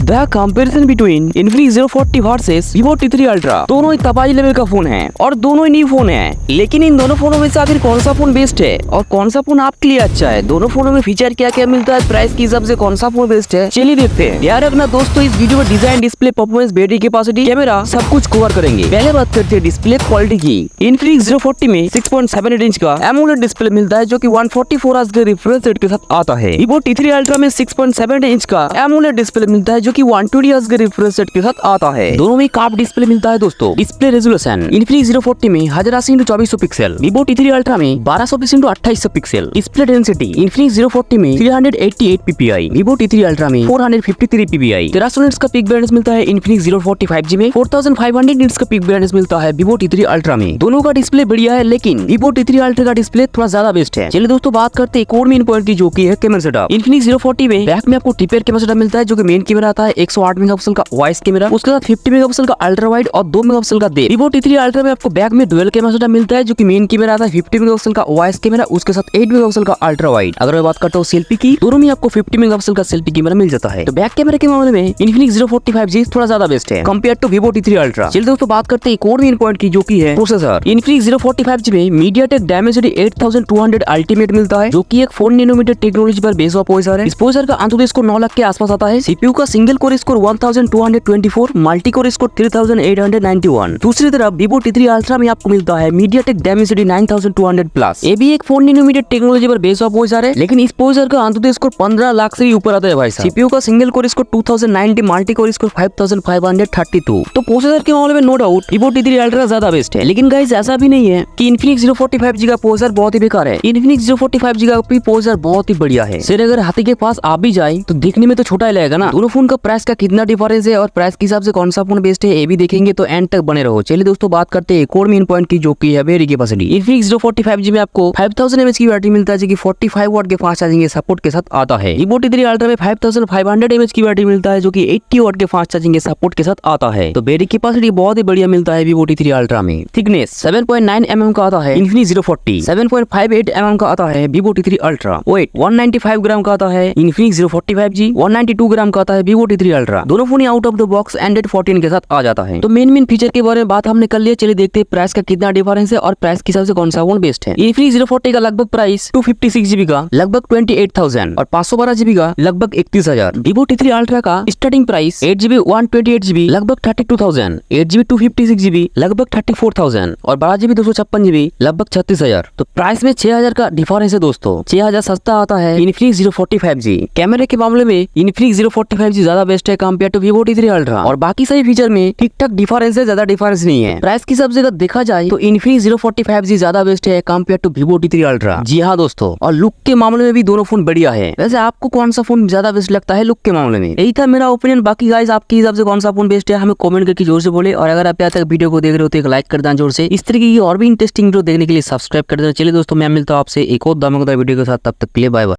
The comparison between Infinix Zero 40 versus Vivo T3 Ultra। दोनों ही तबाही level का phone है और दोनों ही न्यू फोन है, लेकिन इन दोनों फोनों में से आखिर कौन सा फोन बेस्ट है और कौन सा फोन आपके लिए अच्छा है, दोनों फोनों में फीचर क्या क्या मिलता है, प्राइस के हिसाब से कौन सा फोन बेस्ट है, चलिए देखते हैं। यार रखना दोस्तों, इस वीडियो में design, display, performance, battery capacity, camera सब कुछ कवर करेंगे। पहले बात करते हैं डिस्प्ले क्वालिटी की। Infinix Zero 40 में 6.7 इंच का एमोलेड डिस्प्ले मिलता है जो कि 144 हर्ट्ज के रिफ्रेश रेट के साथ आता है। Vivo T3 Ultra में 6.7 इंच का एमोलेड डिस्प्ले मिलता है जो कि 120 हर्ट्ज के रिफ्रेश रेट के साथ आता है। दोनों में कर्व डिस्प्ले मिलता है दोस्तों। डिस्प्ले रेजोल्यूशन Infinix Zero 40 में 1080x2400 pixel, Vivo T3 Ultra में 1220x2800 pixel. Display density Infinix Zero 40 में 388 ppi, Vivo T3 Ultra में 453 ppi। 1300 निट्स का पीक ब्राइटनेस मिलता है Infinix Zero 40 5G में, 4500 निट्स का पीक ब्राइटनेस मिलता है Vivo T3 Ultra में। दोनों का डिस्प्ले बढ़िया है, लेकिन Vivo T3 Ultra का डिस्प्ले थोड़ा ज्यादा बेस्ट है। चलिए दोस्तों बात करते हैं एक और मेन पॉइंट की, जो की है कैमरा सेटअप। Infinix Zero 40 में बैक में आपको ट्रिपल कैमरा सेटअप मिलता है जो कि मेन कैमरा आता है 108 मेगापिक्सल का वॉइस कैमरा, उसके साथ 50 मेगापिक्सल का अल्ट्रा वाइड और 2 मेगापिक्सल का डेप्थ। Vivo T3 Ultra में आपको बैक में डुअल कैमरा सेटअप मिलता है जो कि मेन कैमरा आता है 50 मेगापिक्सल का वॉइस कैमरा, उसके साथ 8 मेगापिक्सल का अल्ट्रा वाइड। अगर मैं बात करता हूँ सेल्फी की, दोनों में आपको 50 मेगापिक्सल का सेल्फी कैमरा मिल जाता है। तो बैक कैमरे के मामले में Infinix Zero 40 5G थोड़ा ज्यादा बेस्ट है compare to Vivo T3 Ultra। चलिए दोस्तों बात करते हैं एक और मेन पॉइंट की, जो की है प्रोसेसर। Infinix Zero 40 5G में MediaTek Dimensity 8200 अल्टीमेट मिलता है जो कि एक 4 नैनोमीटर टेक्नोलॉजी पर बेस्ड प्रोसेसर है। इस प्रोसेसर का अंतुदेश स्कोर 9 लाख के आसपास आता है। CPU का single core score 1224, multi core score 3891। दूसरी तरफ Vivo T3 Ultra में आपको मिलता है MediaTek Dimensity 9200 प्लस। ये भी एक 4 नैनोमीटर टेक्नोलॉजी पर बेस्ड प्रोसेसर है, लेकिन इस प्रोसेसर का अंतुदेश स्कोर 15 लाख से भी ऊपर आता है भाई साहब। CPU का single core score 2090, multi core score 5532। तो प्रोसेसर के मामले में no doubt Vivo T3 Ultra ज्यादा बेस्ट है, लेकिन गाइस ऐसा भी नहीं है कि Infinix Zero 40 5G का प्रोसेसर बहुत ही बेकार है। Infinix Zero 40 5G का प्रोसेसर बहुत ही बढ़िया है। सिर्फ अगर हाथी के पास आ भी जाए तो दिखने में तो छोटा ही लगेगा ना। दोनों फोन का प्राइस का कितना डिफरेंस है और प्राइस के हिसाब से कौन सा फोन बेस्ट है ये भी देखेंगे, तो एंड तक बने रहो। चलिए दोस्तों बात करते हैं एक और मेन पॉइंट की, जो की है battery capacity. Infinix Zero 40 5G में आपको 5000 mAh की बैटरी मिलता है जो कि 45 वाट के फास्ट चार्जिंग के सपोर्ट के साथ आता है। Vivo T3 Ultra में 5500 mAh की बैटरी मिलता है जो कि 80 वाट के फास्ट चार्जिंग के सपोर्ट के साथ आता है। तो बैटरी कैपेसिटी बहुत ही बढ़िया मिलता है Vivo T3 Ultra में। थिकनेस 7.9 mm का आता है Infinix Zero 40, 7.58 mm का आता है Vivo T3 Ultra। वेट 195 ग्राम का आता है Infinix Zero 40 5G, 192 ग्राम का आता है Vivo T3 Ultra। दोनों phone out of the box Android 14 के साथ आ जाता है। तो मेन फीचर के बारे में बात हमने कर लिया। चलिए देखते हैं प्राइस का कितना डिफरेंस है और प्राइस के हिसाब से कौन सा फोन बेस्ट है। Infinix Zero 40 का लगभग प्राइस 256 GB का लगभग 28,000 और 512 GB का लगभग 31,000। Vivo T3 Ultra का स्टार्टिंग प्राइस 8 GB 128 GB लगभग 32,000, 8 GB 256 GB लगभग 34,000 और 12 GB 256 GB लगभग 36,000। तो प्राइस में 6,000 का डिफरेंस है दोस्तों। 6,000 सस्ता आता है Infinix Zero 40 5G। कैमरे के मामले में Infinix Zero 40 5G ज्यादा बेस्ट है compare to Vivo T3 Ultra, और बाकी सभी फीचर में ठीक ठाक डिफरेंस है, ज्यादा डिफरेंस नहीं है। प्राइस के हिसाब से अगर देखा जाए तो Infinix Zero 40 5G ज्यादा बेस्ट है compare to Vivo T3 Ultra। जी हाँ दोस्तों, और लुक के मामले में भी दोनों फोन बढ़िया है। वैसे आपको कौन सा फोन ज्यादा बेस्ट लगता है लुक के मामले में? यही था मेरा ओपिनियन। बाकी गाइस आपके हिसाब से कौन सा फोन बेस्ट है हमें कमेंट करके जोर से बोले, और अगर आप यहाँ तक वीडियो को देख रहे हो तो एक लाइक कर देना जोर से। इस तरीके की और भी इंटरेस्टिंग वीडियो देखने के लिए सब्सक्राइब कर देना। चलिए दोस्तों मैं मिलता हूँ आपसे एक और धमाकेदार वीडियो के साथ, तब तक के लिए बाय बाय।